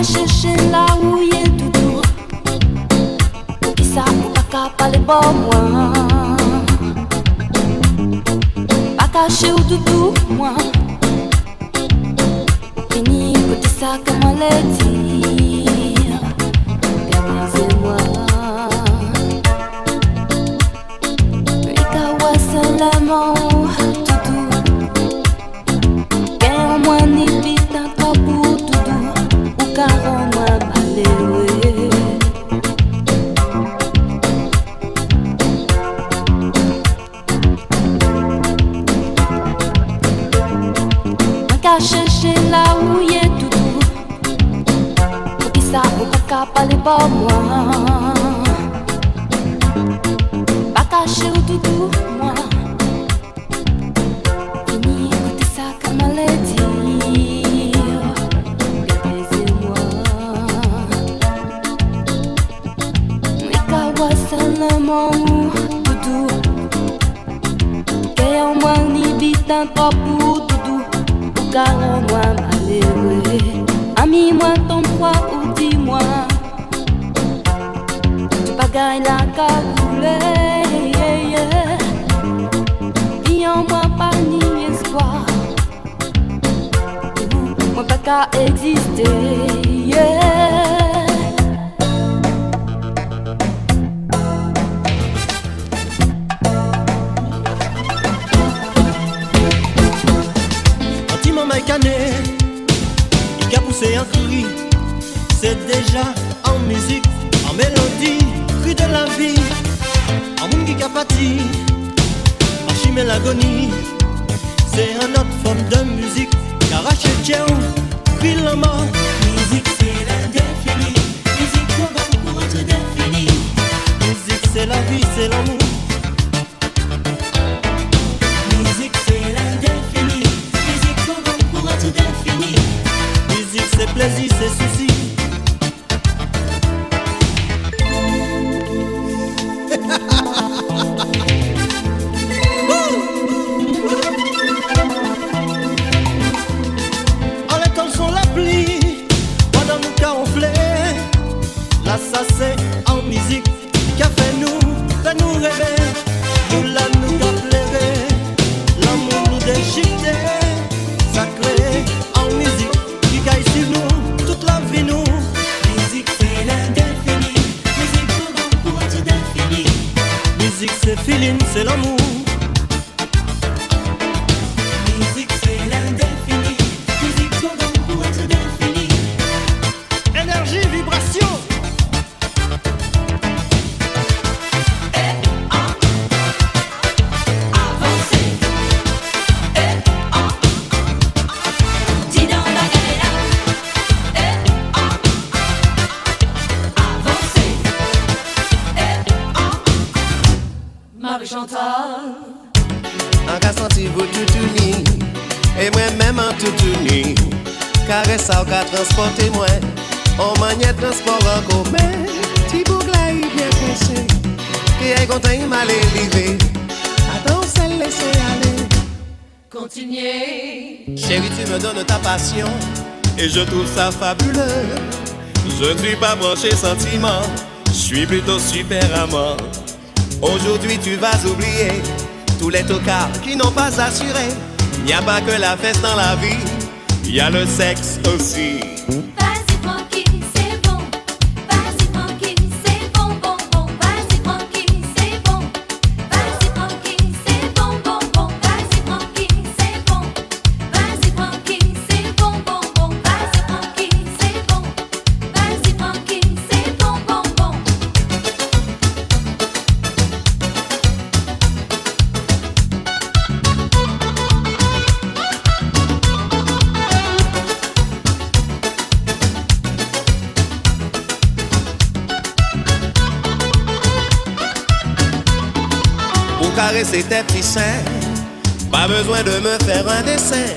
chercher là où il est tout. Qui ça ou pas qu'à parler bon moi. Pas caché ou tout moi. Fini côté ça comment le dire. Gardez-moi. Ikawa seulement tout. Qu'un moi ni vite un trop pour tout. Ou car moi malheureux. Qu'à chercher là où il est tout. Pour qui ça ou pas qu'à parler pour moi. Pas caché ou tout moi. Fini écouter ça comme elle le dit. Gardez-moi. Mais qu'à voir seulement tout. Qu'est-ce que moi ni vite un trop pour tout. Car moi malheureux. Ami moi ton poids ou dis-moi. Tu pas gagner la cagoule. Dis en moi pas ni espoir. Moi pas qu'à exister. Il a poussé un cri, c'est déjà en musique, en mélodie, cri de la vie, en monde qui a pâti, en chimie l'agonie, c'est une autre forme de musique, qu'arrache tien, puis la mort. Musique c'est l'indéfini, musique comment pour être défini. Musique c'est la vie, c'est l'amour. Musique c'est l'indéfini, musique comment pour être défini. Musique c'est plaisir, c'est souci. En l'école sont la pluie, pendant nous camoufler. Là ça c'est en musique qu'a fait nous rêver. Nous là nous qu'a plairé, l'amour nous déchiqueté. Sacré en musique qui caille sur nous toute la vie nous. Musique c'est l'indéfini, musique comment pour être défini. Musique c'est feeling, c'est l'amour. Musique c'est l'indéfini, musique comment pour être défini. Énergie, vibration. Chantal. En cas senti vous tout uni, et moi-même en tout uni. Caresse ça ou qu'à transporter moi, on maniait transport en commun. Ti bougla y bien pressé, qui est content il m'a l'élevé. Attends, c'est laisser aller. Continuez. Chérie, tu me donnes ta passion, et je trouve ça fabuleux. Je ne suis pas branché sentiment, je suis plutôt super amant. Aujourd'hui tu vas oublier tous les tocards qui n'ont pas assuré. Il n'y a pas que la fête dans la vie, il y a le sexe aussi. Vas-y tranquille, c'est bon. Vas-y tranquille, c'est bon, bon, bon. Vas-y tranquille, c'est bon. Vas-y tranquille, c'est bon, bon, bon. Vas-y tranquille, c'est bon. Vas-y tranquille, c'est bon, bon, bon. Vas-y tranquille, c'est bon. Vas-y tranquille, c'est bon, bon, bon. Caresser tes petits seins, pas besoin de me faire un dessin.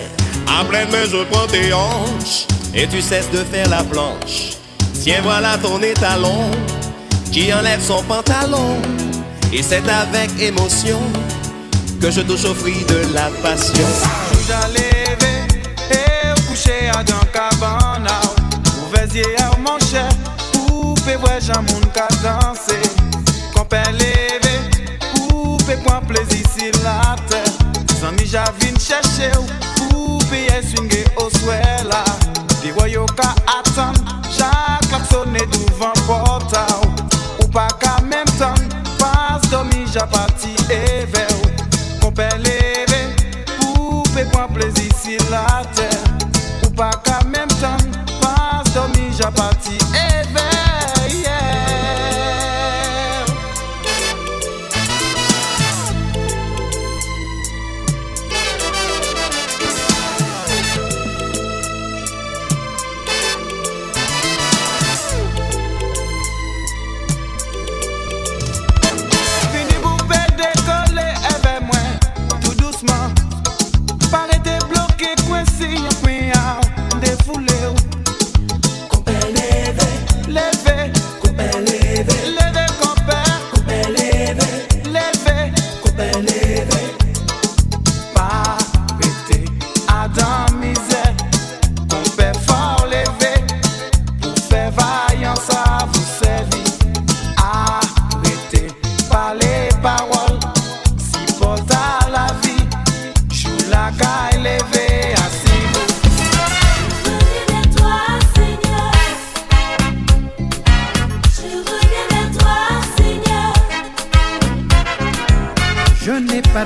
À pleine main je prends tes hanches et tu cesses de faire la planche. Tiens voilà ton étalon qui enlève son pantalon. Et c'est avec émotion que je touche au fruit de la passion. J'allais lever et coucher à dans cabane. Ouvert plaisir mon cher, poupée ouais j'en moun ka danser. Compère levé, poupée prend plaisir sur la terre. Sans mi j'avine chercher poupée est swingé au souhait là. Des voyous ka attendre, chaque klaxonné devant portail. Ou pas qu'à même temps, passe dormi j'ai parti et vers. Compère levé, poupée prend plaisir sur la terre. Ou pas qu'à même temps, passe dormi j'ai parti et vers. Yeah.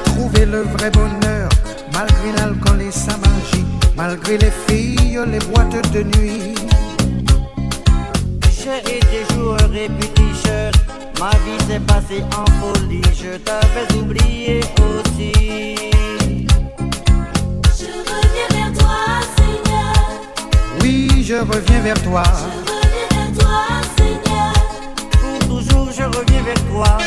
Trouver le vrai bonheur, malgré l'alcool et sa magie, malgré les filles, les boîtes de nuit. J'ai été joueur et puis t-shirt, ma vie s'est passée en folie, je t'avais oublié aussi. Je reviens vers toi, Seigneur. Oui, je reviens vers toi. Je reviens vers toi, Seigneur. Pour toujours, je reviens vers toi.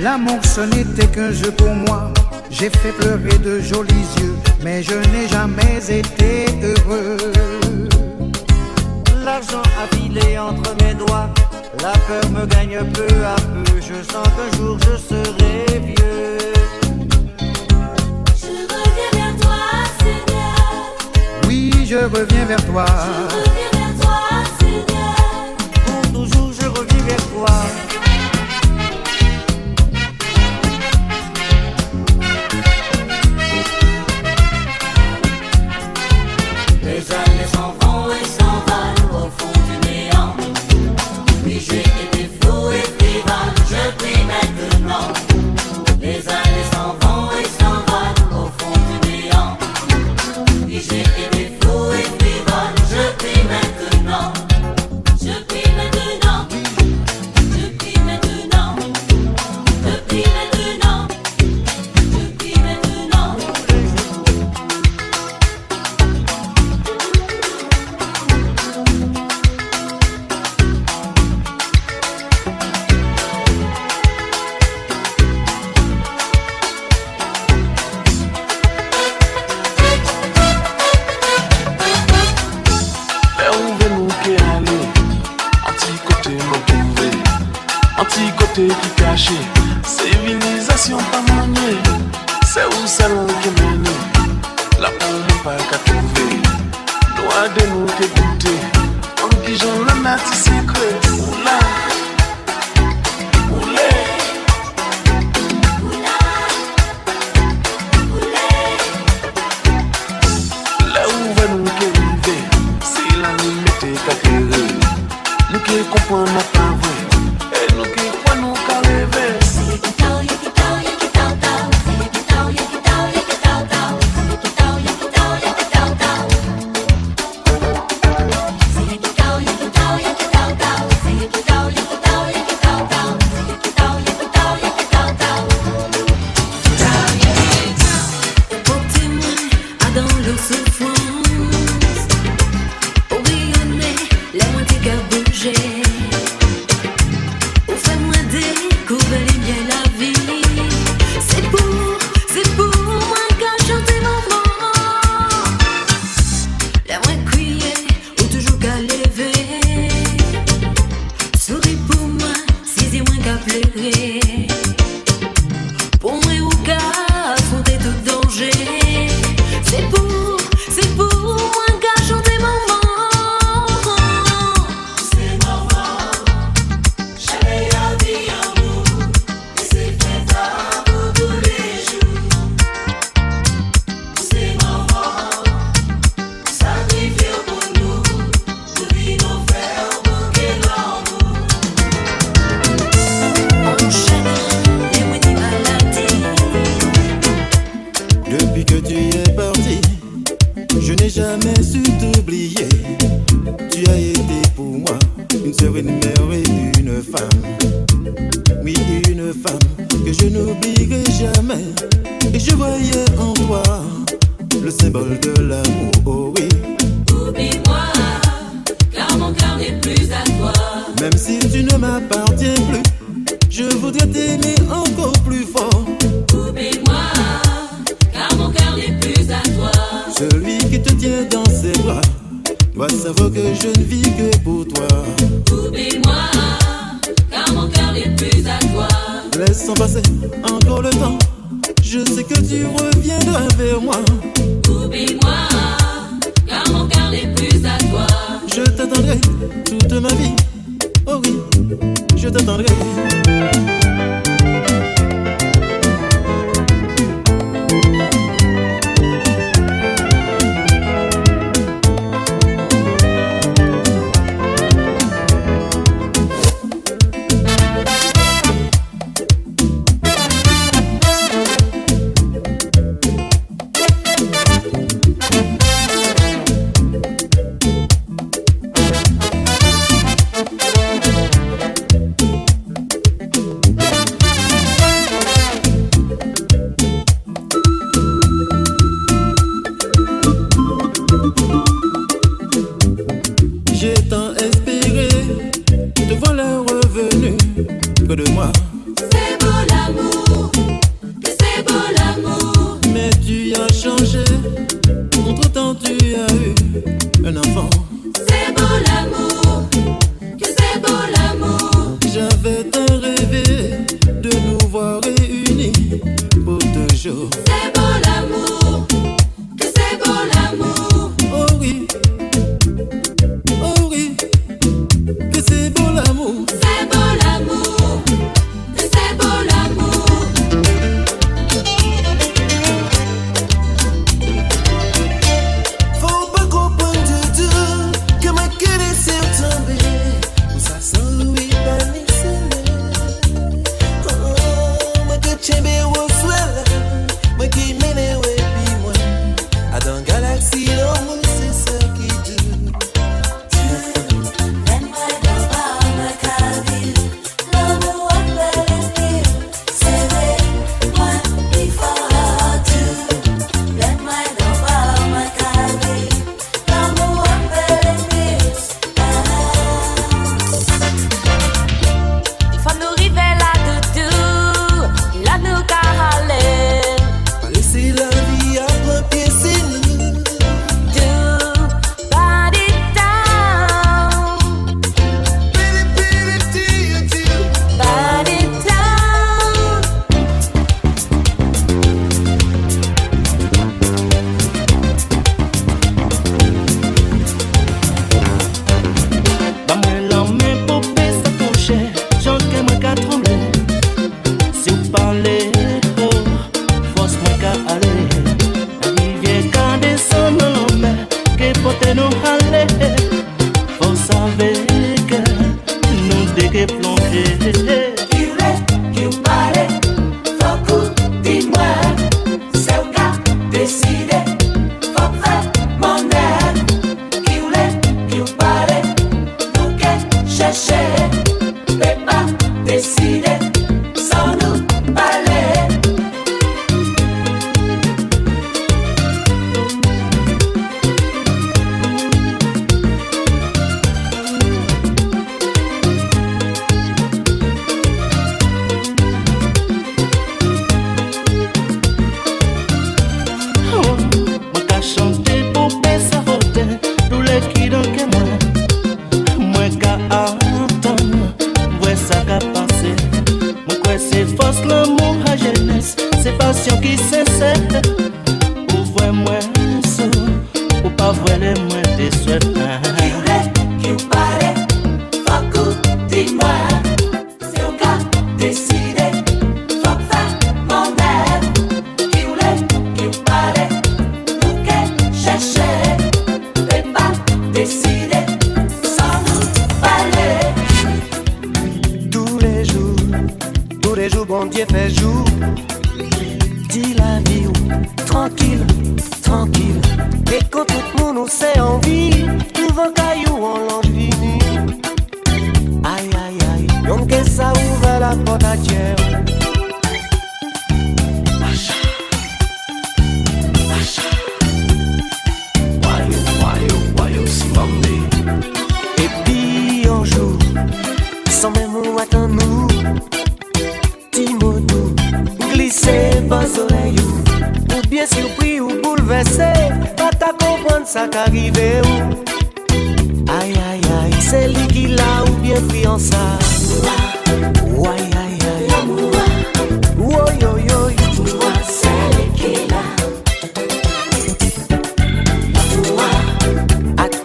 L'amour ce n'était qu'un jeu pour moi. J'ai fait pleurer de jolis yeux, mais je n'ai jamais été heureux. L'argent a filé entre mes doigts, la peur me gagne peu à peu. Je sens qu'un jour je serai vieux. Je reviens vers toi, Seigneur. Oui, je reviens vers toi. Je reviens vers toi, Seigneur. Pour toujours je reviens vers toi. Les années s'en vont et s'envolent au fond du néant. Oui, j'ai été fou et frivole, je prie maintenant. Les années s'en vont et s'envolent au fond du néant. Oui, j'ai été fou et frivole, je prie maintenant. Je prie maintenant. Je prie maintenant. Je prie maintenant. Je prie maintenant. Anti-côté qui caché, civilisation pas maniée, c'est où salon qui mène, la pomme pas qu'à trouver, doit de nous que goûter, en qui j'en ai un petit secret, oula, oulé, là où va nous que river, c'est la limite qu'à créer, nous qui comprenons pas vrai. plairait. Pour moi ou qu'à affronter tout danger. C'est pour moi qu'à chanter mon moment. C'est normal, j'allais à vie amour, mais c'est fait pour tous les jours. C'est normal, sacrifier pour nous vivre nos frères pour que l'amour. Enchaîne les mots des maladies. Depuis que tu es parti, je n'ai jamais su t'oublier. Tu as été pour moi une sœur, une mère et une femme. Oui, une femme que je n'oublierai jamais. Et je voyais en toi le symbole de l'amour, oh oui. Oublie-moi, car mon cœur n'est plus à toi. Même si tu ne m'appartiens plus, je voudrais t'aimer encore plus fort. Oublie-moi, car mon cœur n'est plus à toi. Celui qui te tient dans ses bras doit savoir que je ne vis que pour toi. Oublie-moi, car mon cœur n'est plus à toi. Laissons passer encore le temps, je sais que tu reviendras vers moi. Oublie-moi, car mon cœur n'est plus à toi. Je t'attendrai toute ma vie, oh oui, je t'attendrai. J'ai tant espéré te voilà revenu près de moi. C'est beau l'amour, que c'est beau l'amour. Mais tu as changé, entre-temps tu as eu un enfant. C'est beau l'amour, que c'est beau l'amour. J'avais tant rêvé de nous voir réunis pour toujours. C'est beau l'amour, que c'est beau l'amour. Oh oui, que c'est beau l'amour. C'est beau l'amour, que c'est beau l'amour. Faut pas comprendre du tout que ma queue s'est tombée. Où ça sent oui banissé. Oh, ma que tchembe au swell. Ma qui force l'amour à jeunesse, c'est passion qui sincère. Ou vrai moi sous, ou pas vrai les moins des souhaits. Qui ou paraît, faut que dis-moi. C'est au gars décidé, faut faire mon rêve. Qui ou paraît, nous qu'est chercher. Mais pas décidé, sans nous parler. Tous les jours, bon Dieu fait jour. Dis la vie ou tranquille, tranquille. Et quand tout le monde s'est en vie, tout va caillou en l'ange vini. Aïe aïe aïe, donc que ça ouvre la porte à Dieu. Et puis un jour, sans même où attendre-nous, dis-moi-nous, glisser bas oreille ou bien surpris ou bouleversé, pas ta comprendre ça qu'arrive où. Aïe aïe aïe, c'est lui qui l'a ou bien pris en ça. Ouai aïe aïe, ouai yo yo, C'est lui qui l'a.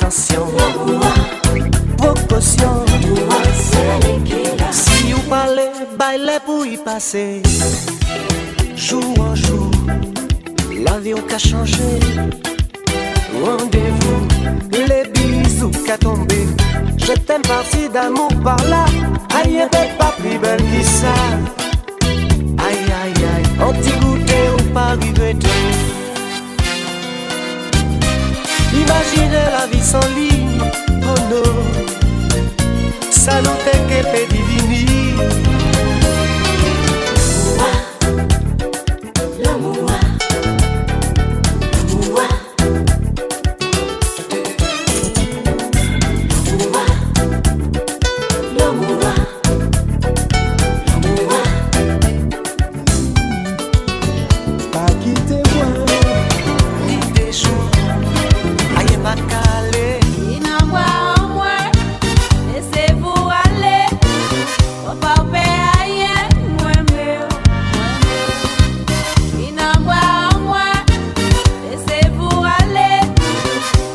attention, précaution. C'est lui qui l'a. Si vous parlez, bailez pour y passer. Jour en jour, la vie qu'a changé. Rendez-vous, les bisous qu'a tombé. Je t'aime parti d'amour par là. Aïe, peut pas plus belle que ça. Aïe, aïe, aïe, anti-goûté ou pas arrivé. Imaginez la vie sans ligne, oh non. Ça nous fait qu'elle fait divini. Pas quitter moi, ni des jours. Aïe, pas calé. Laissez-vous aller, faut pas faire rien, moi mieux. Inenvoie-moi, laissez-vous aller,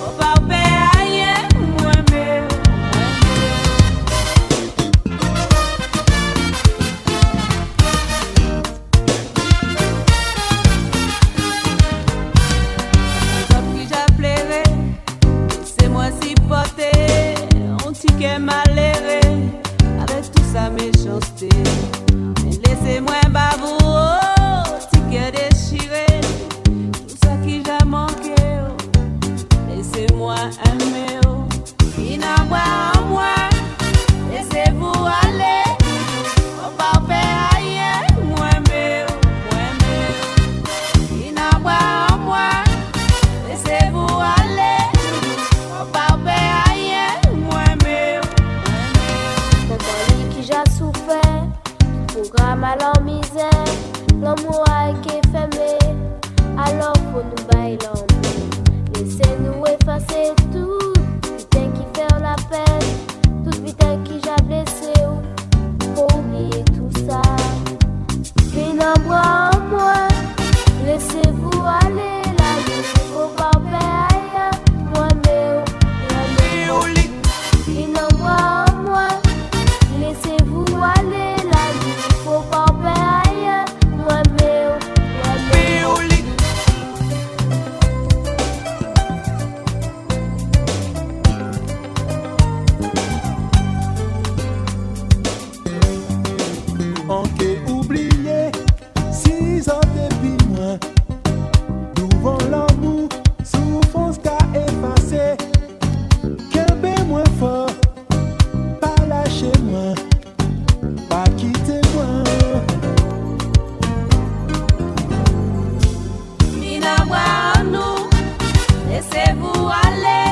faut pas faire rien, moi mieux. Comme qui j'appellerai, laissez-moi s'y porter, on ticket maléré, avec toute sa méchanceté. Mais laissez-moi bavou, ticket déchiré, tout ça qui j'ai manqué, laissez-moi aimer. Inenvoie-moi, laissez-vous aller, faut pas faire rien, moi mieux. Inenvoie-moi, laissez-vous aller, faut pas faire rien, moi mieux. C'est dans lui qui j'ai souffert, programme à leur misère, l'amour a été fermé, alors faut nous bailler l'amour. Laissez-nous effacer tout, putain qui fait la peine, tout putain qui j'ai blessé, faut oublier tout ça. Inenvoie-moi, laissez-vous aller, la vie faut pas faire rien, moi mieux. Inenvoie-moi, laissez-vous aller, la vie faut pas faire rien, moi mieux. On peut oublier 6 ans depuis moi. Devant l'amour, souffrance qu'a effacé. Qu'un bien moins fort, pas lâcher moi, pas quitter moi. Inenvoie-nous, laissez-vous aller,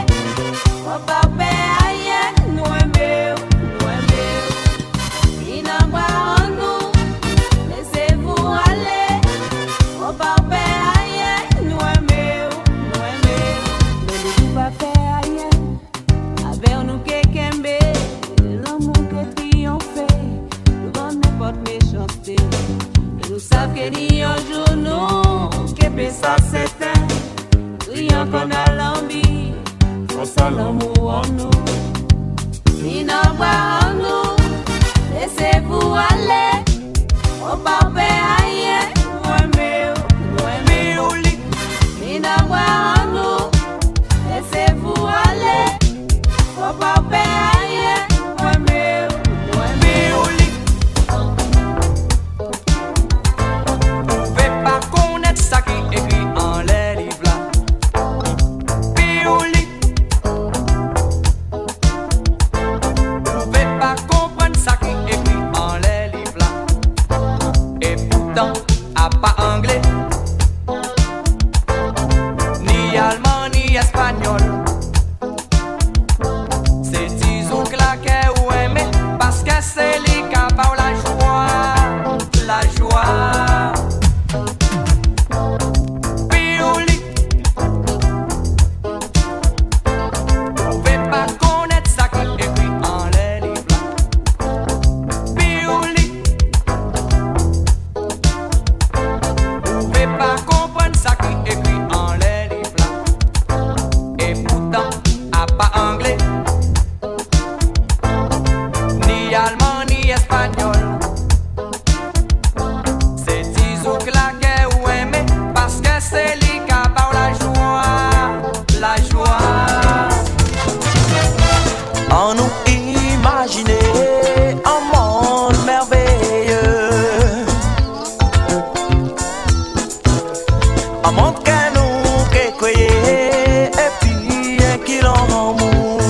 faut pas faire rien, nous mieux. Inenvoie-nous, laissez-vous aller, faut pas faire rien, nous mieux. Ne laissez pas faire rien, avec nous quelqu'un l'amour que triomphe devant n'importe méchanceté. savons que ni un jour nous, que ça s'éteint. Rien qu'on a l'envie, on sent l'amour en nous. Ni n'en boit en nous, laissez-vous aller. On parle ailleurs, moi mais au lit. Ni n'en boit en nous, laissez-vous aller. On parle ailleurs, moi mais au lit. Fais pas connaître ça qui est écrit en les livres là. Piouli. Fais pas comprendre ça qui est écrit en les livres là. Et pourtant, à pas anglais, ni allemand, ni espagnol. C'est disons que la qu'est ou aimer, parce que c'est les capables la joie, la joie. Piouli. Pouvez pas connaître ça qui est écrit en les livres là. Piouli. Pouvez pas comprendre ça qui est écrit en les livres là. Et pourtant, à pas anglais, ni allemand, ni espagnol. C'est disons que la guerre ou aimer, parce que c'est les capables la joie, la joie. En nous imaginer un monde merveilleux, un monde que nous que croyons et puis qui l'amour.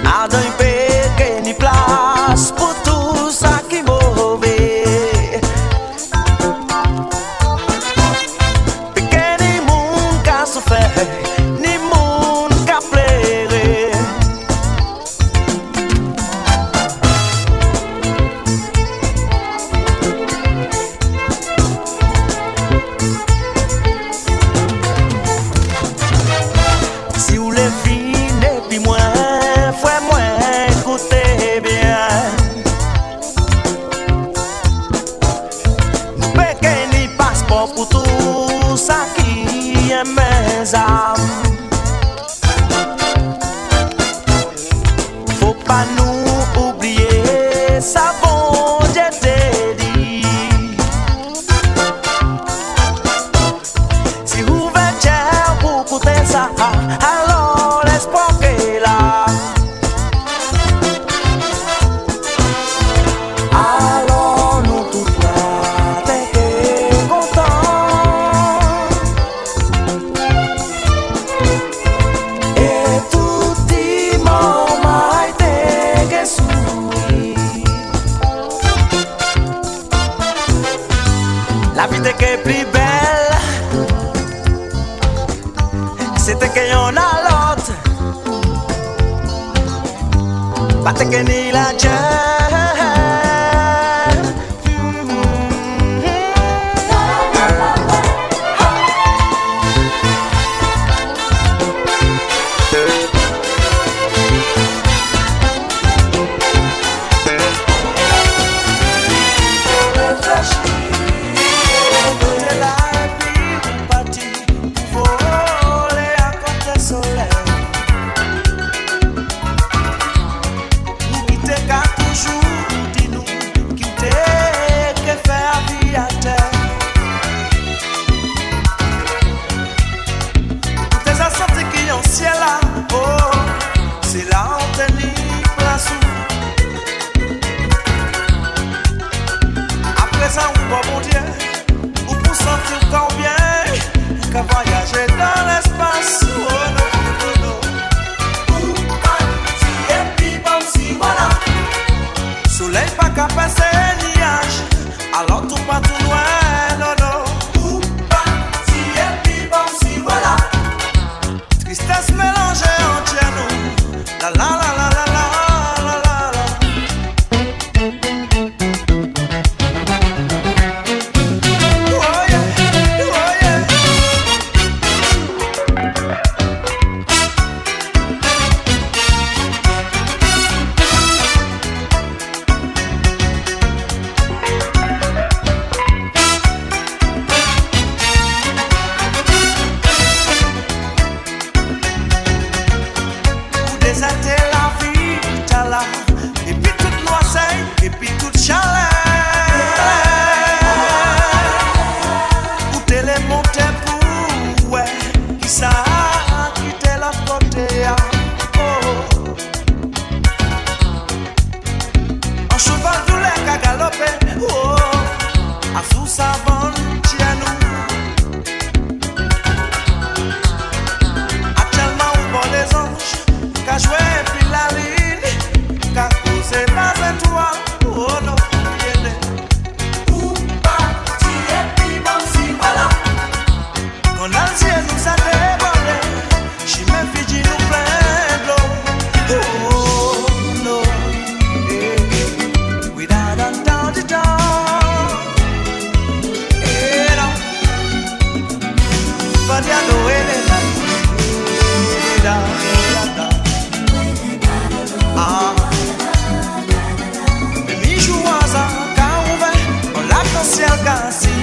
A d'un pays ni place pour tout ça qui est mauvais. Ni moun ka souffert, ni moun ka pleuré. Si vous les finez, puis moi, frère, moi, écoutez bien. Nous péquez ni passeport pour tout ça qui est mes âmes. Faut pas nous oublier, ça bon Dieu te dit. Si vous venez pour écouter ça, alors l'espoir est là. Alors nous tous là, t'es contents. Et tout dimanche, t'es souri. La vie t'es plus belle, c'était qu'il y en a l'autre. Pas que ni la jeune. Toujours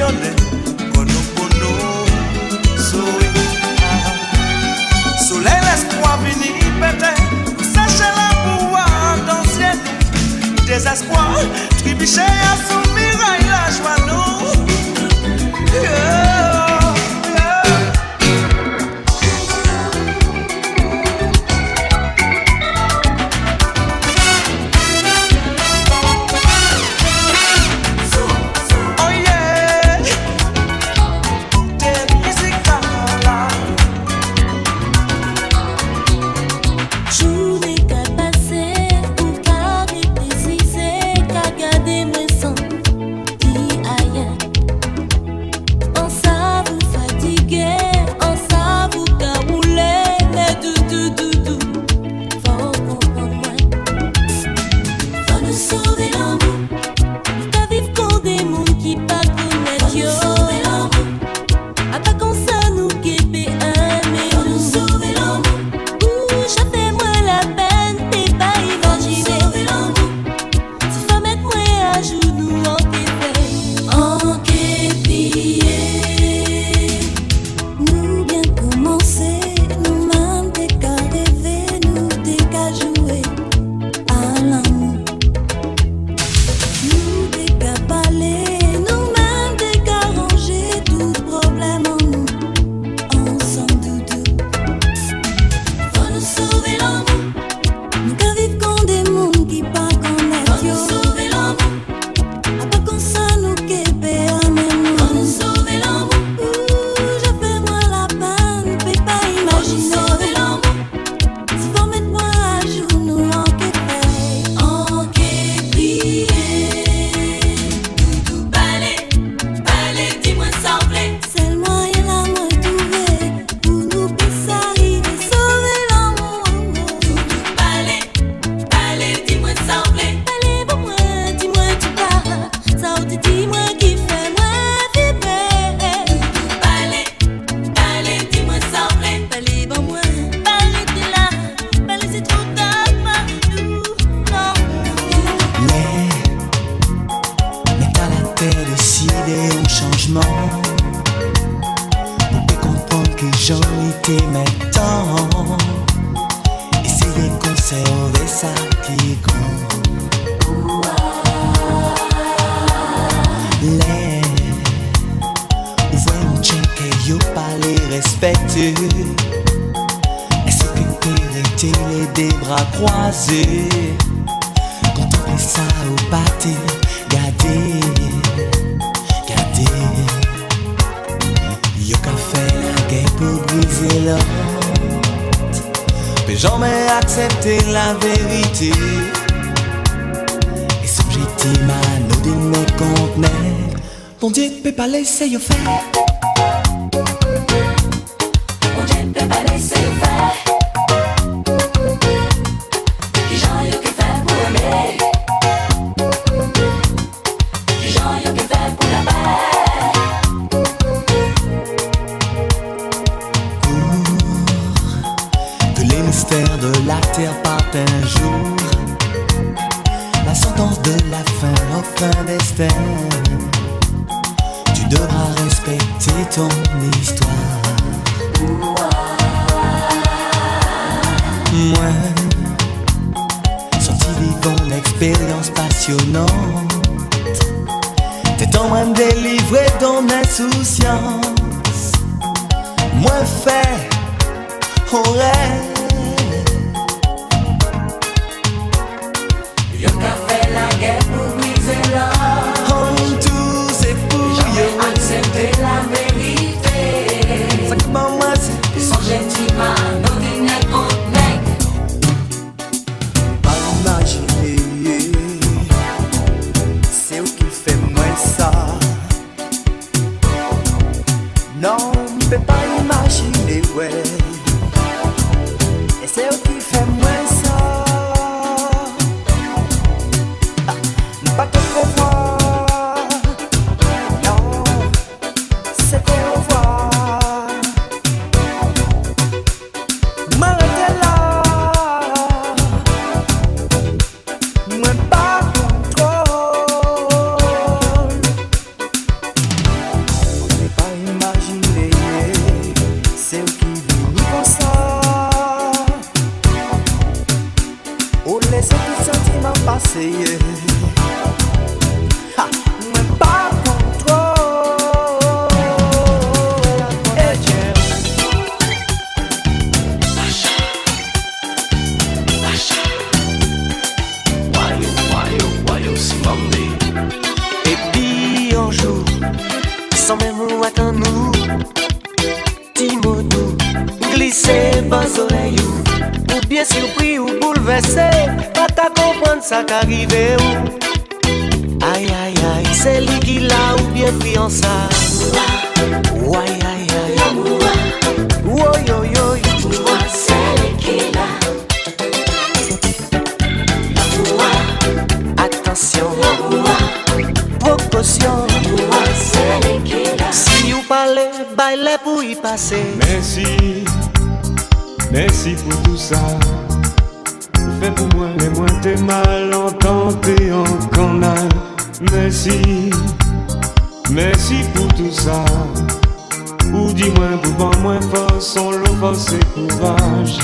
rayonner, kono sourire. Soleil l'espoir vini péter, sèche la pouvoir dans le ciel. Désespoir, trébucher à son mirail la joie nous. Laissez yo faire. Mon Dieu peut pas laisser yo faire. Qui j'en yo qui fait pour aimer. Qui j'en yo qui fait pour la paix. Que les mystères de la terre partent un jour. La sentence de la fin offre un destin. Tu devras respecter ton histoire. Moi, sorti vivant l'expérience passionnante. T'es en train de délivrer ton insouciance. Moi fait au rêve. Yo qu'a fait la guerre pour briser l'or. Accepter la vérité. Ça commence. Son gentiment, nos dîners contre mec. Pas imaginer. C'est où qui fait moins ça. Non, on peut pas imaginer, ouais. passé. Ha, mais pas contrôle. Eh tiens. Why you si mamdi? Et puis un jour, sans même nous attendre nous, dis-moi-nous, glisser bas oreille ou bien surpris ou bouleversé, pas ta comprendre ça qu'arrive ou. Aïe aïe aïe, c'est lui qui l'a ou bien pris en ça. Ouai aïe aïe, ouai yo yo, c'est lui qui l'a. Attention, précaution, si vous parlez, bailez pour y passer. Merci pour tout ça. Vous faites pour moi les moins t'es mal entendu en canal. Merci pour tout ça. Ou dis-moi pour bon moins fort, son lot force et courage.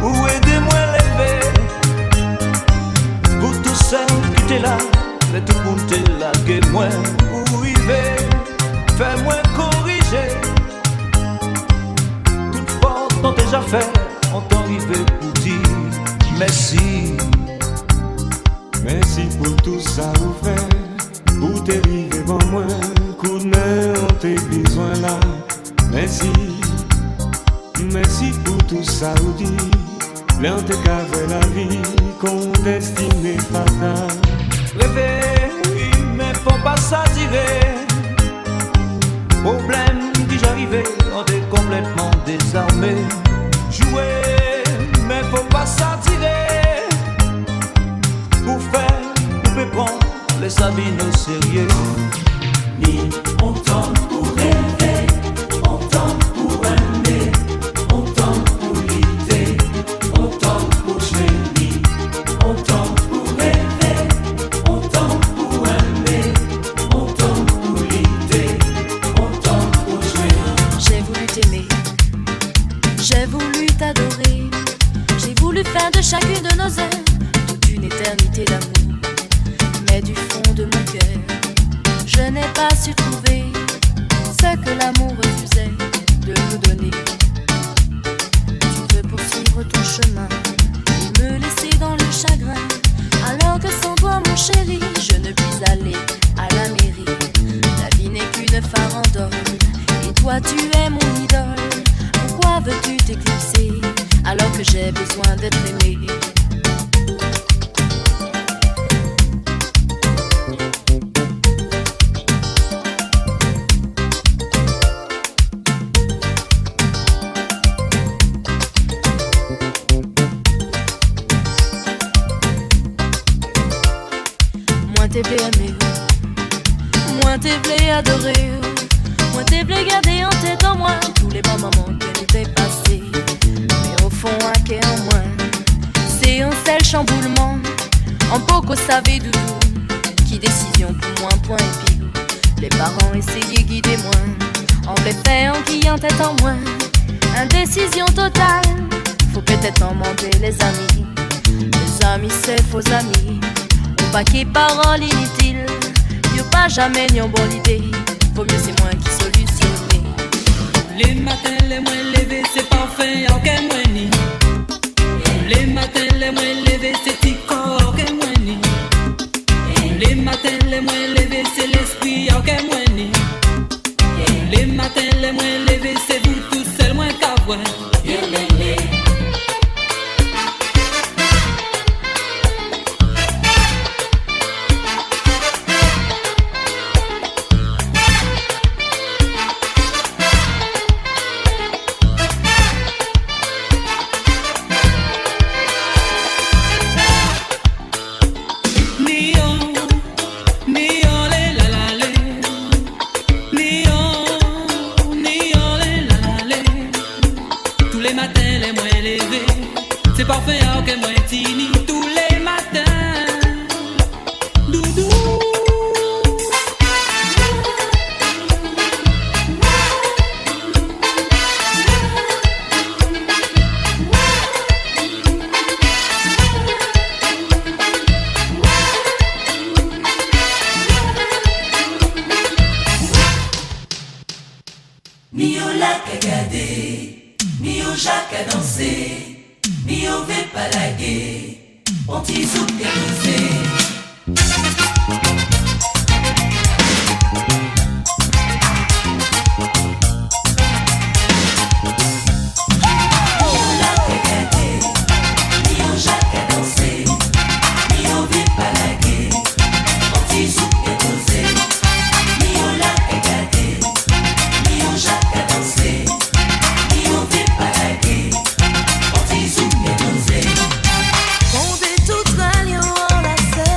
Ou aidez-moi lever. Pour tout ça qui t'es là, mais tout le monde t'est là, guette-moi. Ou y va, fais-moi corriger. Toute faute dans tes affaires, on t'en arrive pour dire merci. Merci pour tout ça vous fait. Pour t'arriver bon moi, coup de main on t'es besoin là. Merci pour tout ça vous dit. L'un te cave la vie, qu'on destinée fatale. Rêver, oui, mais faut pas s'attirer. Problème qui j'arrivais, on est complètement désarmé. Jouer, mais faut pas s'attirer. Pour faire, pour peut prendre les habits au sérieux. Ni on tente pour rêver, on tente pour aimer, on tente pour l'idée, on tente pour jouer. Ni on tente pour rêver, on tente pour aimer, on tente pour l'idée, on tente pour jouer. J'ai voulu t'aimer, j'ai voulu t'adorer, j'ai voulu faire de chacune de nos heures toute une éternité d'amour. Mais du fond de mon cœur, je n'ai pas su trouver ce que l'amour refusait de nous donner. Tu veux poursuivre ton chemin et me laisser dans le chagrin, alors que sans toi mon chéri, je ne puis aller à la mairie. La vie n'est qu'une farandole et toi tu es mon idole. Pourquoi veux-tu t'éclipser alors que j'ai besoin d'être aimé? T'es blé aimer, moi t'es blé adorer, moi t'es blé garder en tête en moi tous les bons moments que t'es passés. Mais au fond, à qu'est en moi, c'est un seul chamboulement. En poco savait doudou, qui décision pour moi, point et puis les parents essayaient de guider moi. En les fait en qui en tête en moi, indécision totale. Faut peut-être en monter les amis. Les amis c'est faux amis. Pas qui parole inutile, y'a pas jamais n'y bon idée. Vaut mieux c'est moi qui solutionne. Les matins les moins levés c'est parfait en qu'est moins ni. Les matins les moins levés c'est corps qu'est moins ni. Les matins les moins levés c'est l'esprit en qu'est moins ni. Les matins les moins levés c'est vous tous seuls moins qu'à voir. Jacques a dansé, ni au pas la gué, on t'y soupe et posé. Fondé tout ralliant en la scène.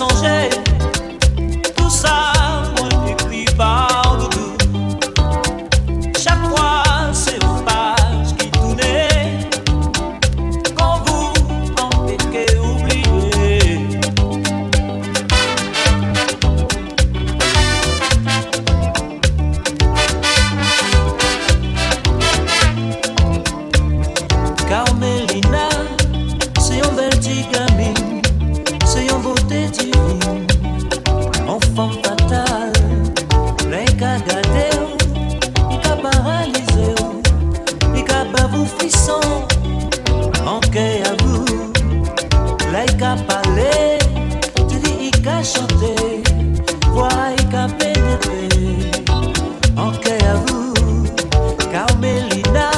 songer. Tout ça, moi écrit par doudou. Chaque fois, c'est une page qui tournait. Quand vous en êtes oublié. Carmelina, c'est une belle petite gamine, c'est une beauté divine, enfant fatal, les cas gâtés, les cas paralysés, les cas bavou frisson, en quai à vous, les cas parler, tu dis les cas chanter, voix les cas pénétrer, en quai à vous, Carmelina.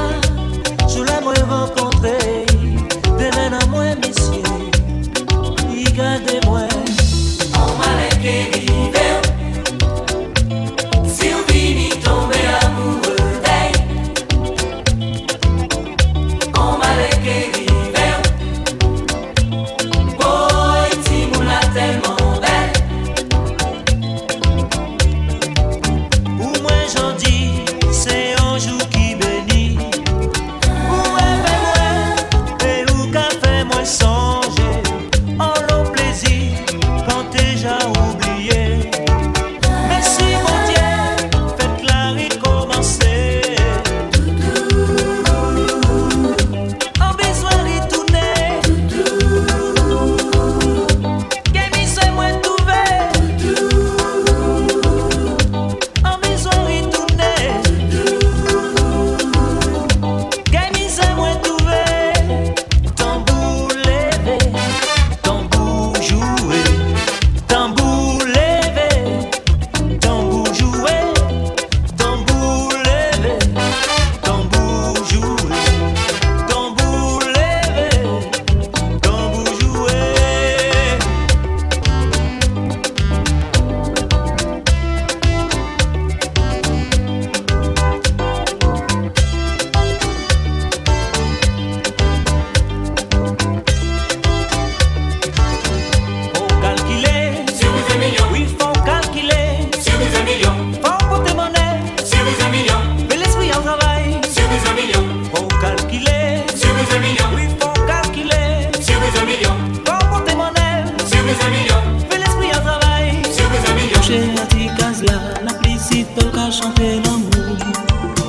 Je l'aimerais rencontrer, demain à moi, messieurs, regardez-moi. On m'a écrivé, si on finit tomber amoureux d'elle. On m'a écrivé, boy, Timoun la tellement belle. Pour moi, j'en dis, c'est un jour qui bénit. Songer en long plaisir quand déjà oublié. Merci mon Dieu, faites la recommencer. En besoin de retourner. Game c'est moi trouvé. En besoin de retourner. Game c'est moi trouvé. Chanter l'amour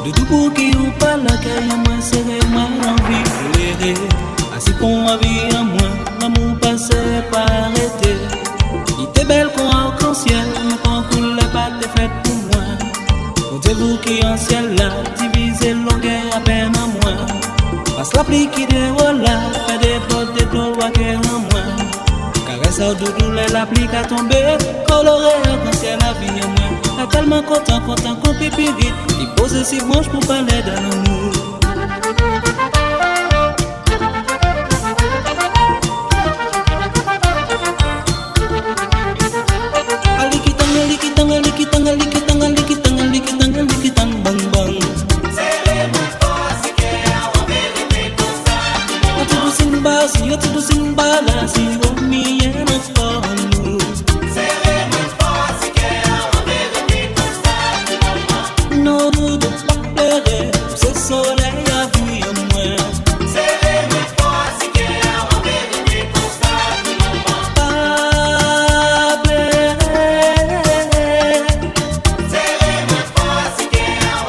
de tout pour qui ou pas la caille à moi serré moi l'envie de l'aider ainsi qu'on a vie à moi l'amour passait pas arrêté il était belle comme arc-en-ciel mais quand coulait pas t'es faite pour moi comptez-vous qui en ciel là divisé longueur à peine à moi passe la pluie qui déroule là fait des bottes des doigts qui en moi caresse au doudou la pluie qui a tombé coloré arc-en-ciel la vie à moi tellement content qu'on peut vite. Il pose si manche pour parler de l'amour. Bang bang. C'est mon force qui est en vérité constant. On te douce une base, on te douce une balle, si on m'y est notre nous. Non, nous de pas pleurer, ce soleil a vu en moi. C'est les mots forts qui en vérité constamment. Pas pleurer. C'est les mots forts qui en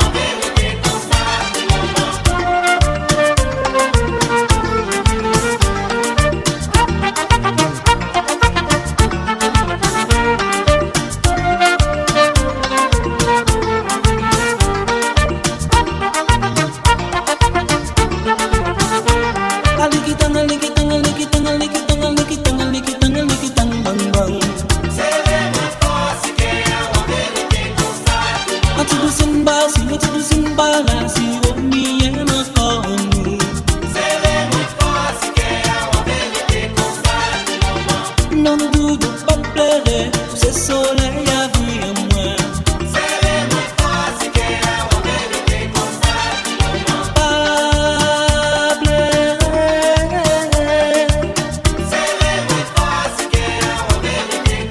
vérité Non, nous de pas pleurer, ce soleil a vu en moi. C'est les mots forts qui en vérité constamment. Pas pleurer. C'est les mots forts qui en vérité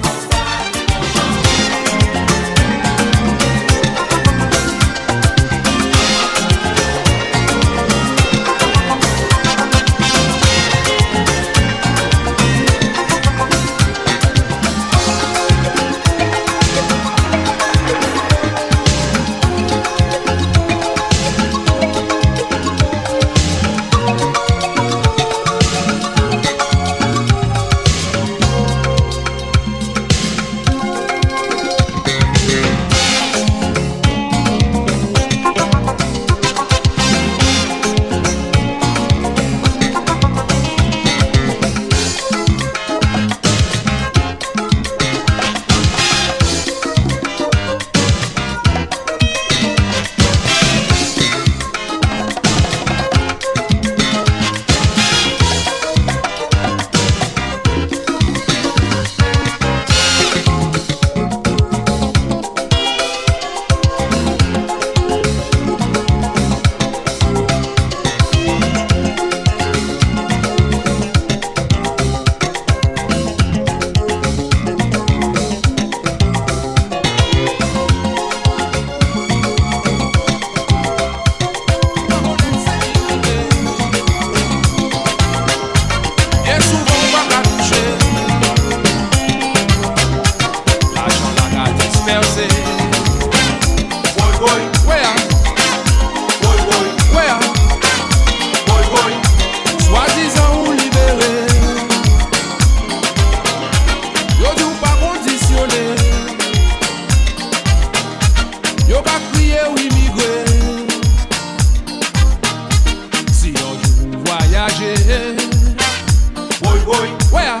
Where?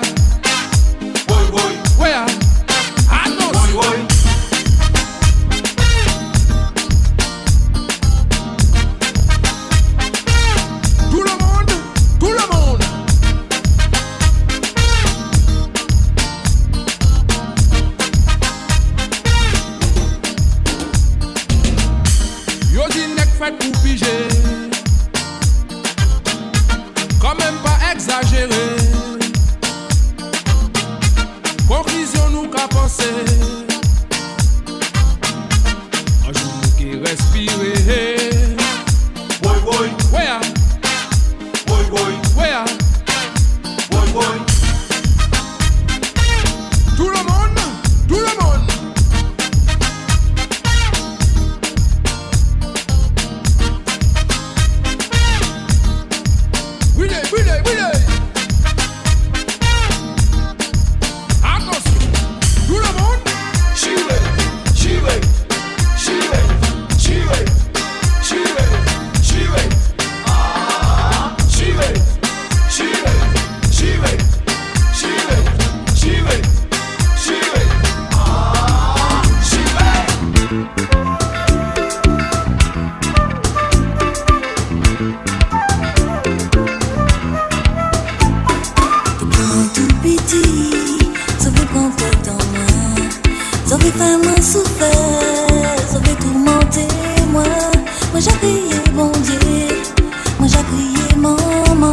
Boy, boy. Where? I know. Boy, boy. Tout le monde, tout le monde. Yo di nek fait pour piger. Quand même pas exagéré. Conclusion nous qu'a pensé. Un jour nous qui respirer. Boy, boy. Where? Boy, boy. Where? Boy, boy. Tout le monde, tout le monde. Brûlez, brûlez, brûlez. Attention, tout le monde. Chile, Chile, Chile, Chile, Chile, Chile. Ah, Chile, Chile, Chile, Chile, Chile, Chile. Ah, Chile. Tout petit, ça fait prendre tête en moi, ça fait faire moi souffrir, ça fait tourmenter moi. Moi j'ai crié bon Dieu, moi j'ai crié maman.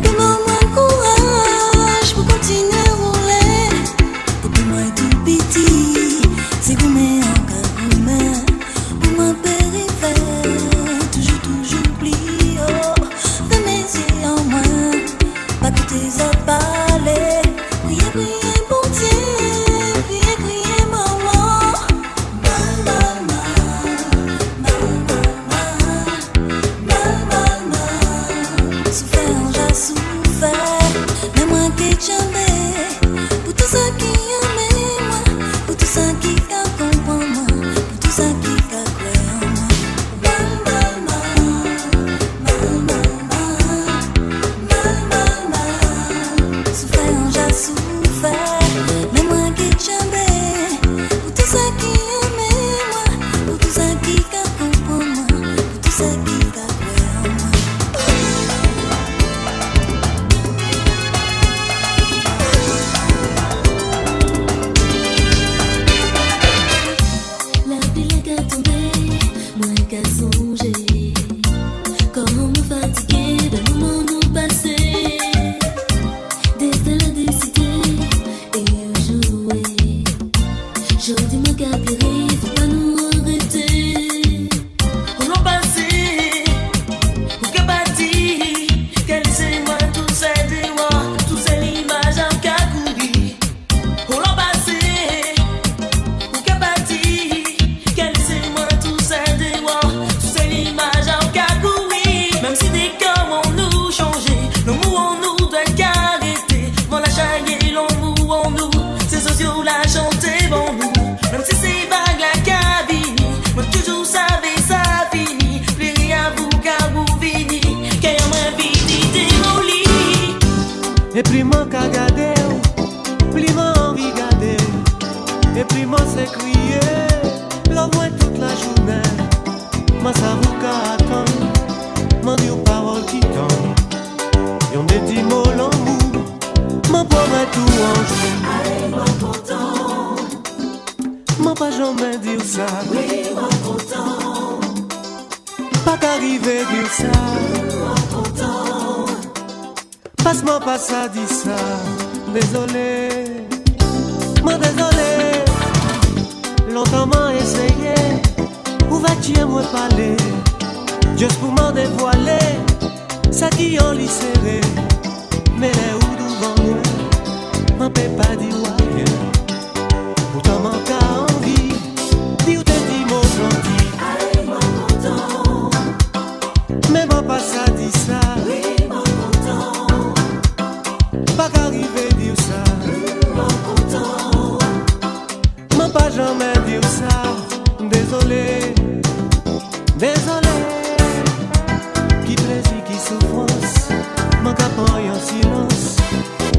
Donne-moi le courage pour continuer à rouler. Depuis moi tout petit, c'est gourmet encore gourmet. Pour moi périphérie, toujours plie. Oh, fais mes yeux en moi. Pas que tes autres parler. Criez, criez, bon Dieu. Criez, criez, maman. Mal, mal, mal. Mal, mal, mal. Mal, mal, mal. Souffert, j'ai souffert. Mais moi qui jamais. Pour tout ça qui aime moi. Pour tout ça qui comprend moi. Pour tout ça qui croit en moi. Mal, mal, mal. Mal, mal, mal. Souffert, j'ai souffert. Mais moi qui jamais. Pour tout ça qui aime moi. Pour tout ça qui comprend moi. Pour tout ça qui croit en moi. La pluie qu'a tombé, moi qu'a songé. Comment me fatiguer de moments nous passer. D'être la décider et jouer. Je dis moi qu'à pleurer, faut pas nous regretter. On l'a passé, ou qu'a bâti. Quel c'est moi, tout ça de moi. Tout c'est l'image en qu'a couru. On l'a passé. Ou qu'a bâti, quel c'est moi, tout ça de moi. Tout c'est l'image en qu'a couru. Même si des cœurs ont nous changé, l'amour en nous doit qu'arrêter. Mon la chaille et l'amour en nous, c'est sociaux la chanter bon nous. Même si c'est vague la cabine, moi toujours savais ça fini. Plus rien vous qu'à vous vini, qu'à moins vini démoli. Et plus moi qu'à garder, plus moi envie garder. Et plus moi c'est crier, l'homme toute la journée. Moi ça vous qu'à attendre, m'en dit aux paroles qui tombent. Y'en des petits mots l'amour, m'en promets tout en jour. Allez, moi content, M'en pas jamais dire ça, oui, moi content, pas qu'arriver dire ça. moi content. Passe-moi pas ça, dis ça. Désolé, moi désolé. Longtemps m'a essayé, où vas-tu moi parler? Juste pour m'en dévoiler, ça qui en lit serré. Mais les où devant moi, m'en peut pas dire rien. Pourtant m'en qu'a envie, dis où t'es dit mots gentils. Allez, moi content, Mais m'en pas ça, dis ça. oui, moi content, Pas qu'arriver dire ça. moi content. M'en pas jamais dire ça. Désolé, désolé. Qui plaisir, qui souffrance. M'en capant en silence.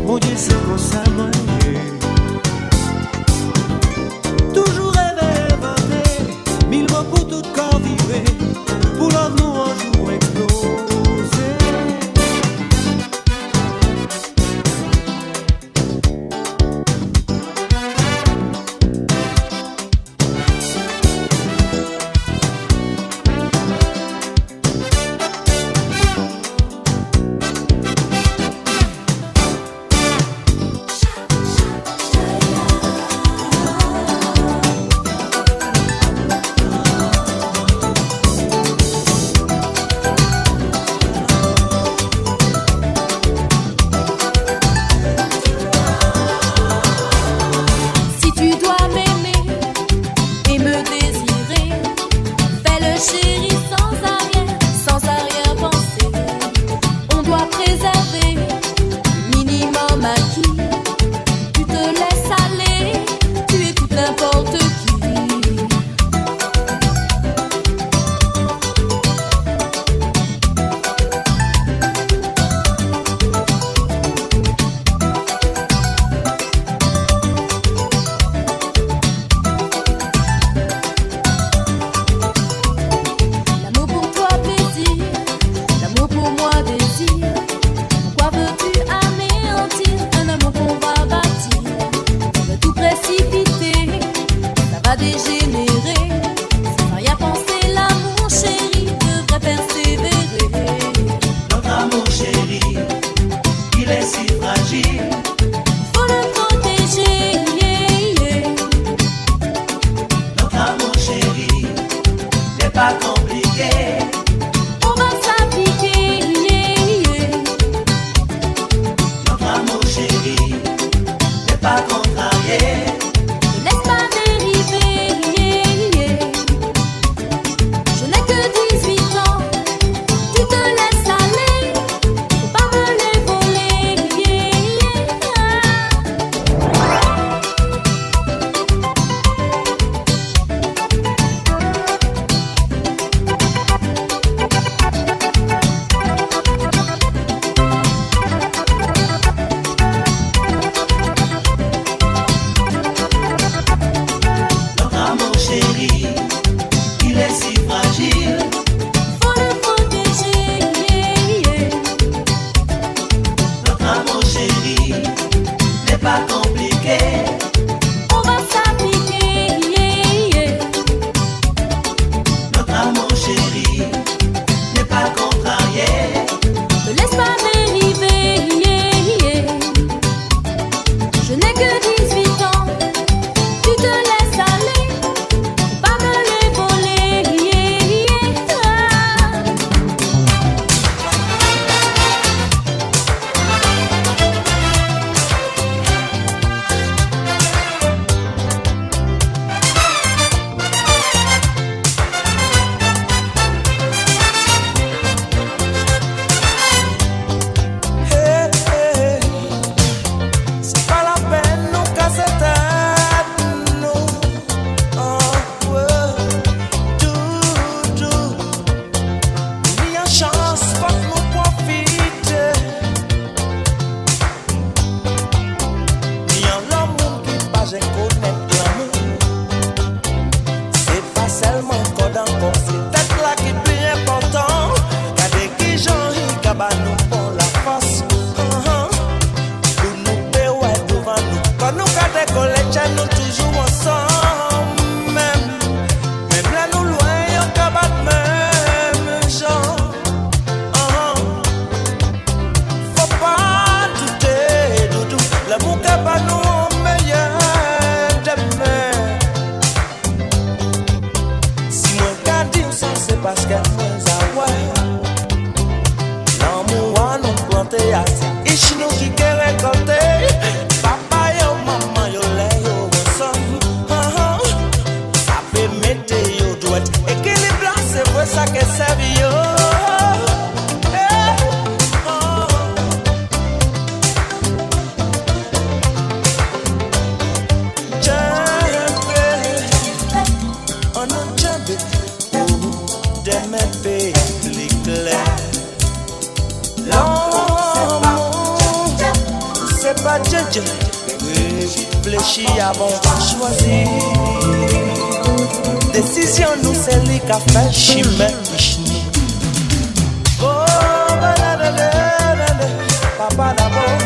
Mon Dieu, c'est qu'on s'amoye. Toujours rêver, inventer, mille mots pour tout corps vivre, pour l'homme nous un jour exploser. Dje, réfléchis avant de choisir. Décision nous c'est lui qui a fait chimé chini. Oh, papa d'abord.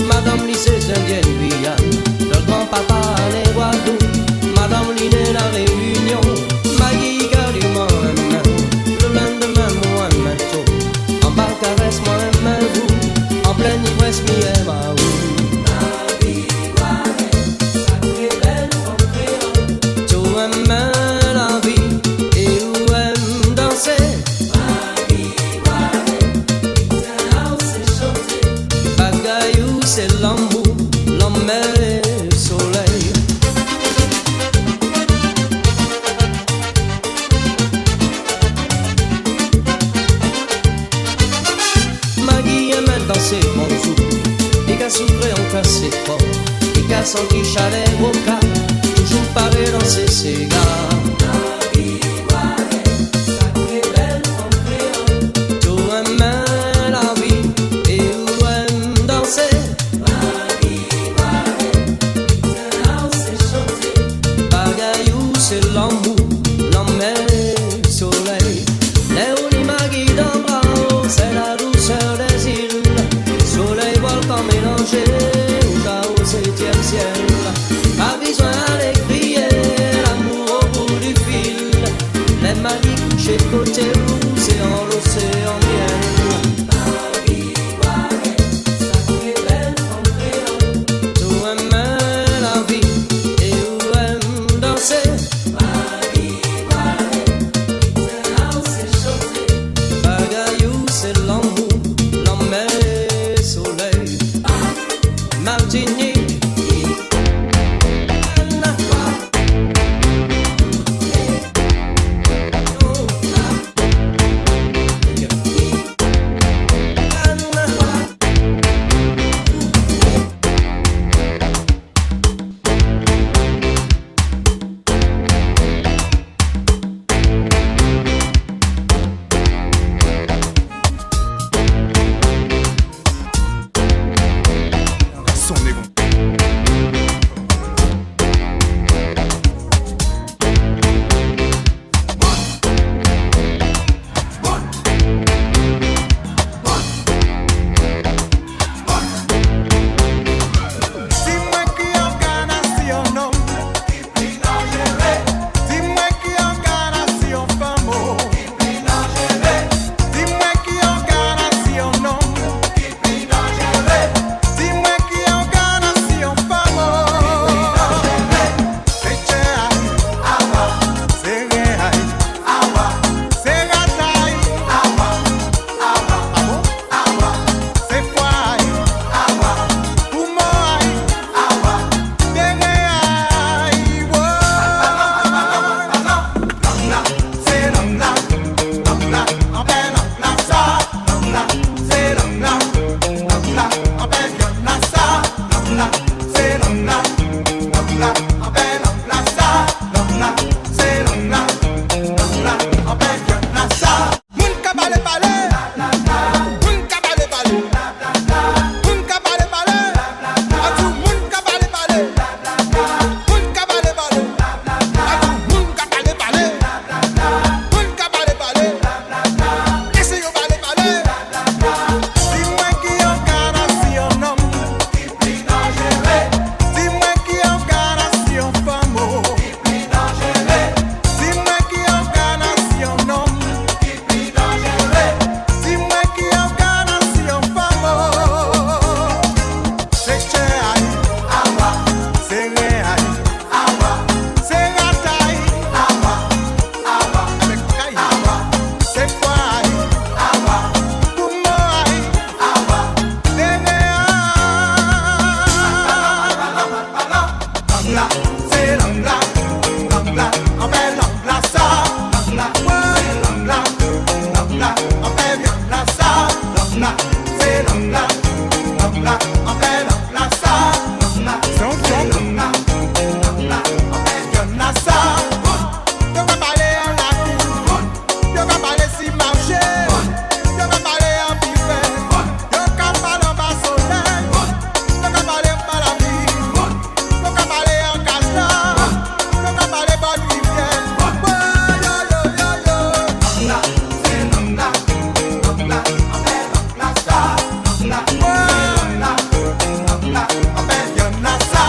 Madame lycée indienne Guyane, le grand-papa les Guadeloupe, Madame Liné la Réunion, Maggie Cariment, le lendemain moi un en bas caresse moi un vous, en pleine ivresse mi et ma ou. C'est l'amour, l'homme et le soleil. Maggie aime danser mon sou, et qu'à souffrir en cassé fort, et qu'à sentir chalet au cas, toujours paré dans ses cigares. C'est l'amour, l'homme et le soleil. Léonie Magui d'Ambrao, c'est la douceur des îles. Soleil, volcan mélangé, au 7e ciel. Pas besoin d'aller crier, l'amour au bout là, c'est l'homme là, on fait l'homme là ça, l'homme là, c'est l'homme là, on fait bien là ça, l'homme là, c'est l'homme là, on fait l'homme là ça, l'homme là, c'est l'homme là, on fait bien là ça. Yo va parler en la cour, yo va parler si marché, yo va parler en pivet, yo va parler en bas soleil, yo va parler en maladie, yo va parler en castor, yo va parler bonne rivière. Yo yo yo yo, là c'est l'homme là, on fait l'homme là ça, l'homme là, c'est l'homme là, on fait bien là ça,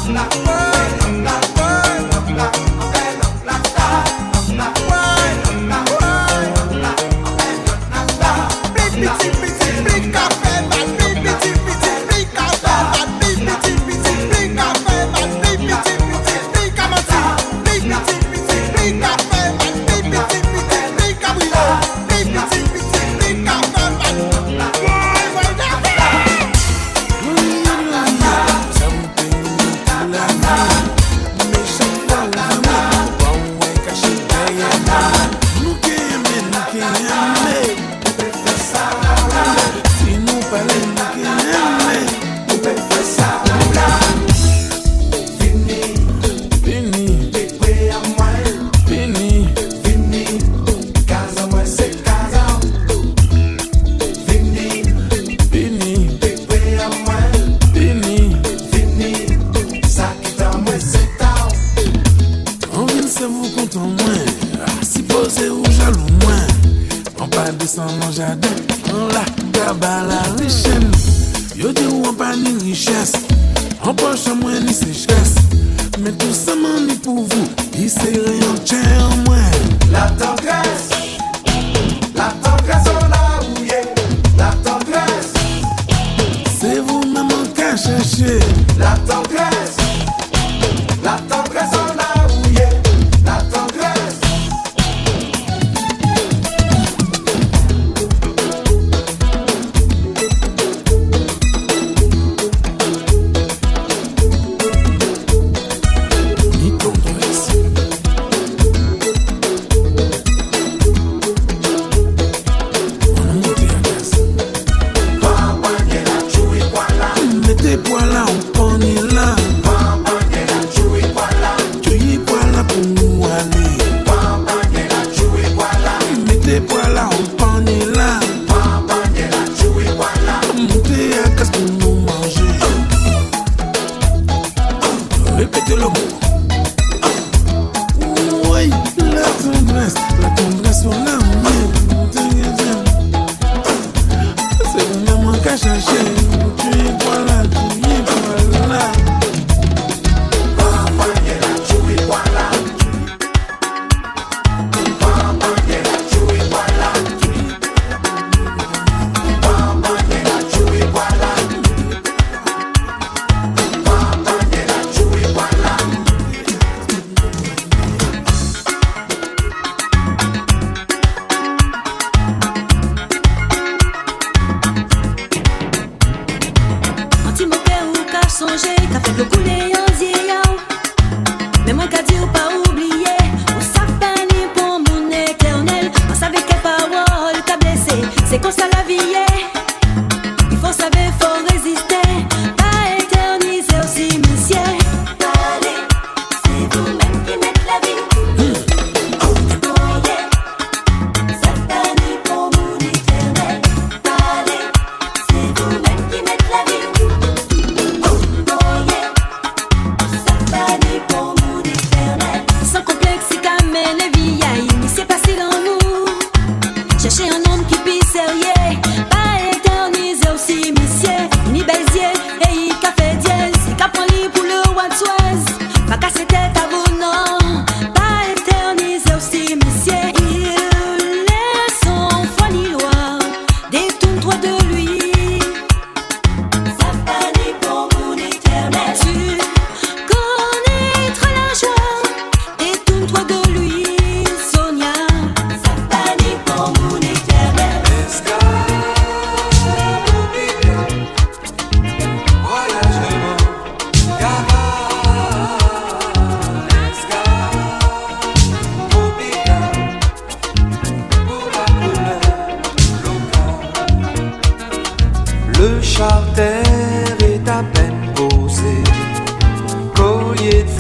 l'homme là, c'est l'homme là, on fait l'homme là ça.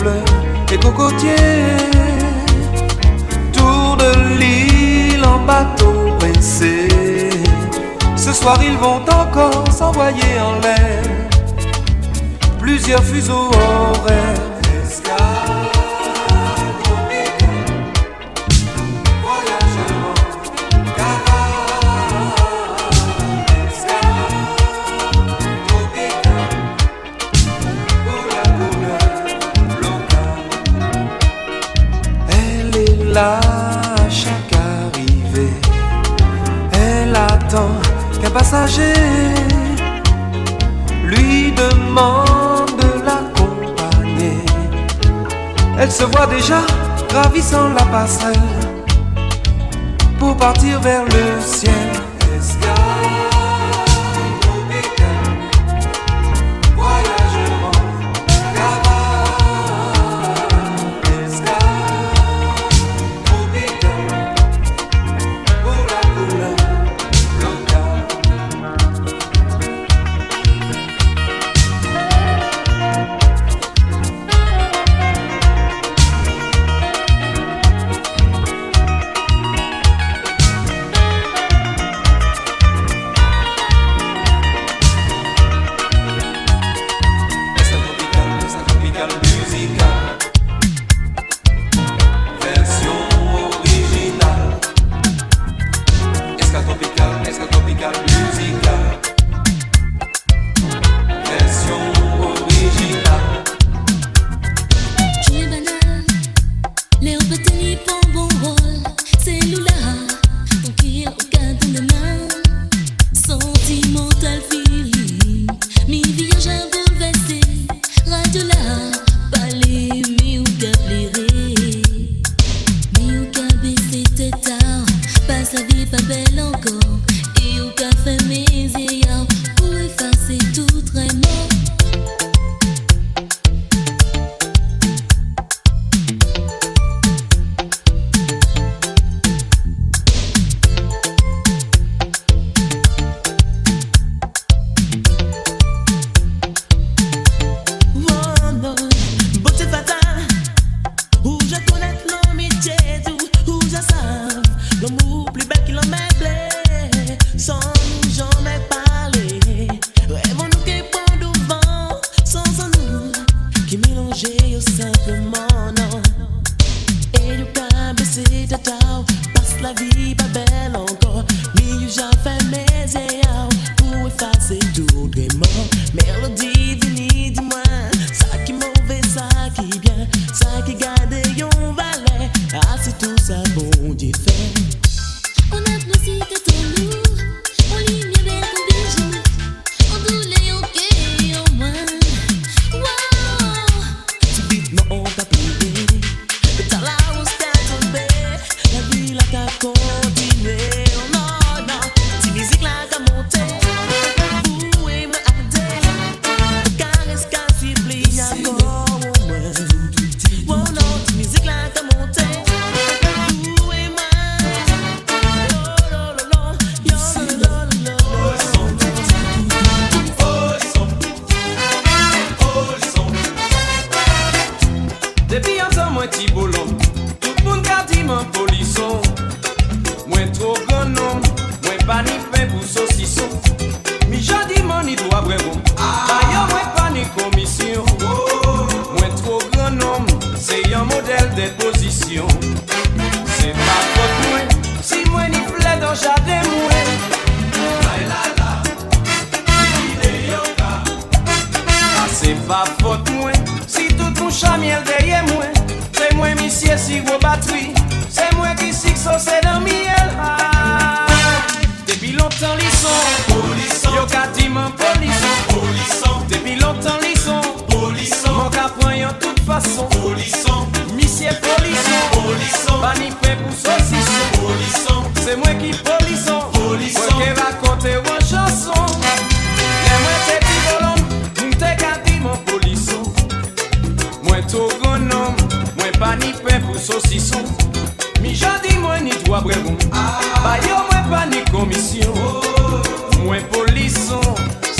fleurs et cocotiers. Tour de l'île en bateau pressé. Ce soir ils vont encore s'envoyer en l'air plusieurs fuseaux horaires. À chaque arrivée, elle attend qu'un passager lui demande de l'accompagner. Elle se voit déjà gravissant la passerelle pour partir vers le ciel.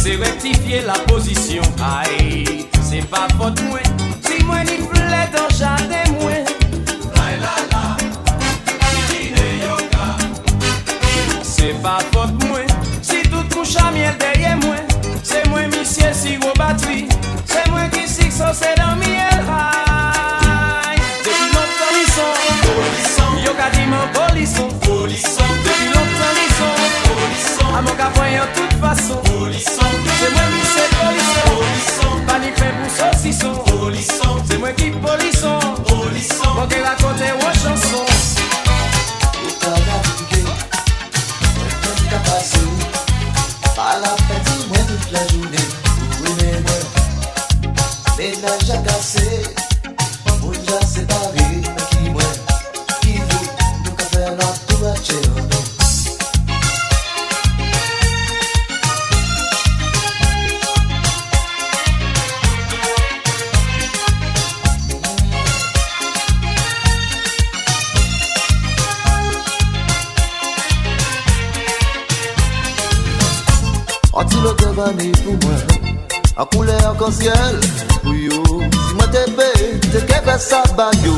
C'est rectifier la position. Aïe, c'est pas faute moi. Si moi ni fleur voyant toute façon. Polisson, c'est moi qui sais polisson. Polisson, pas ni fait pour saucisson. Polisson, c'est moi qui polisson. Polisson, pour qu'elle raconte aux chansons. Pas la fête, moi toute la journée. Oui, mais moi, ménage à casser. Moun ja séparé, mais qui moi, qui veut, nous qu'à faire notre tour à Tchéron. Antilote vanille pour moi, en couleur arc-en-ciel. Oui, yo, si moi t'es payé, t'es qu'à faire ça, bagyo.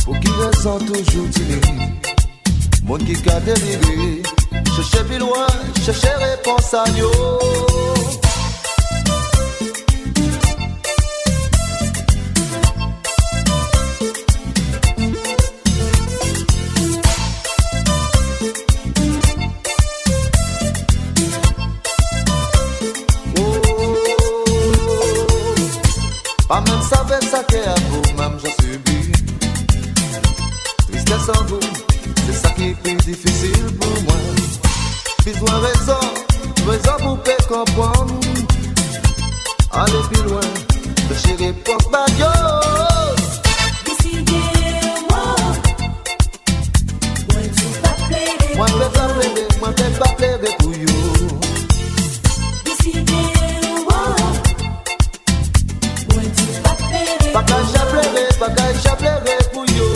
Pour qui raison toujours tiré, monde qui a dérivé. Cherchez plus loin, cherchez réponse à yo. Pas même savoir ça qu'est à vous, même j'en subi. Tristesse en vous, c'est ça qui est plus difficile pour moi. Besoin raison pour peut comprendre. Allez plus loin, de chéri pour bagyo. Décidez-moi, moi tu vas plaider. Moi je vais pas plaider pour you. Pas qu'à pleurer pour yo.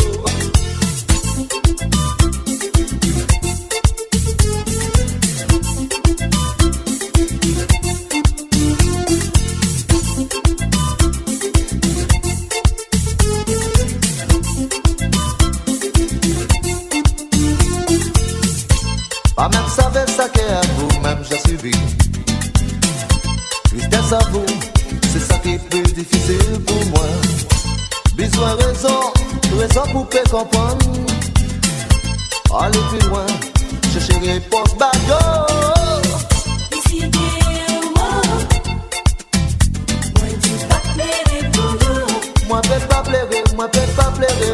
Pas même savoir ça qu'est à vous, même j'ai suivi. Tristesse à vous, c'est ça qui est plus difficile pour moi. Besoin raison pour peut comprendre. Allez plus loin, chercher réponse bagyo. Décidez-moi, moi tu vas plaider pour vous. Moi peut pas plaider